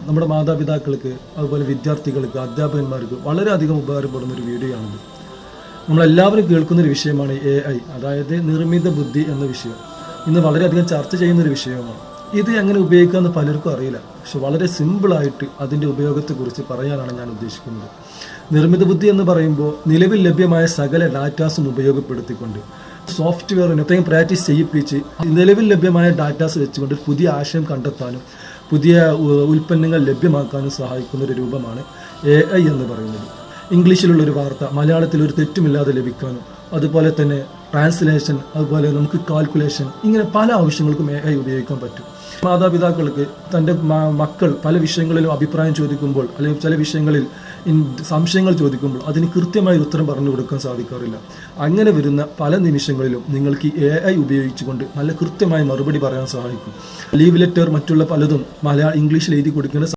നമ്മുടെ മാതാപിതാക്കൾക്ക് അതുപോലെ വിദ്യാർത്ഥികൾക്ക് അധ്യാപകന്മാർക്ക് വളരെയധികം ഉപകാരപ്പെടുന്ന ഒരു വീഡിയോ ആണിത്. നമ്മളെല്ലാവരും കേൾക്കുന്നൊരു വിഷയമാണ് AI, അതായത് നിർമ്മിത ബുദ്ധി എന്ന വിഷയം. ഇന്ന് വളരെയധികം ചർച്ച ചെയ്യുന്നൊരു വിഷയമാണ്. ഇത് എങ്ങനെ ഉപയോഗിക്കാമെന്ന് പലർക്കും അറിയില്ല. പക്ഷെ വളരെ സിമ്പിളായിട്ട് അതിൻ്റെ ഉപയോഗത്തെക്കുറിച്ച് പറയാനാണ് ഞാൻ ഉദ്ദേശിക്കുന്നത്. നിർമ്മിത ബുദ്ധി എന്ന് പറയുമ്പോൾ നിലവിൽ ലഭ്യമായ സകല ഡാറ്റാസും ഉപയോഗപ്പെടുത്തിക്കൊണ്ട് സോഫ്റ്റ്വെയറിനൊക്കെയും പ്രാക്ടീസ് ചെയ്യിപ്പിച്ച് നിലവിൽ ലഭ്യമായ ഡാറ്റാസ് വെച്ചുകൊണ്ട് പുതിയ ആശയം കണ്ടെത്താനും പുതിയ ഉൽപ്പന്നങ്ങൾ ലഭ്യമാക്കാനും സഹായിക്കുന്ന ഒരു രൂപമാണ് AI എന്ന് പറയുന്നത്. ഇംഗ്ലീഷിലുള്ളൊരു വാർത്ത മലയാളത്തിൽ ഒരു തെറ്റുമില്ലാതെ ലഭിക്കാനും, അതുപോലെ തന്നെ ട്രാൻസ്ലേഷൻ, അതുപോലെ നമുക്ക് കാൽക്കുലേഷൻ, ഇങ്ങനെ പല ആവശ്യങ്ങൾക്കും AI ഉപയോഗിക്കാൻ പറ്റും. മാതാപിതാക്കൾക്ക് തൻ്റെ മക്കൾ പല വിഷയങ്ങളിലും അഭിപ്രായം ചോദിക്കുമ്പോൾ അല്ലെങ്കിൽ ചില വിഷയങ്ങളിൽ സംശയങ്ങൾ ചോദിക്കുമ്പോൾ അതിന് കൃത്യമായ ഉത്തരം പറഞ്ഞു കൊടുക്കാൻ സാധിക്കാറില്ല. അങ്ങനെ വരുന്ന പല നിമിഷങ്ങളിലും നിങ്ങൾക്ക് AI ഉപയോഗിച്ചുകൊണ്ട് നല്ല കൃത്യമായ മറുപടി പറയാൻ സഹായിക്കും. ലീവ് ലെറ്റർ മറ്റുള്ള പലതും ഇംഗ്ലീഷിൽ എഴുതി കൊടുക്കേണ്ട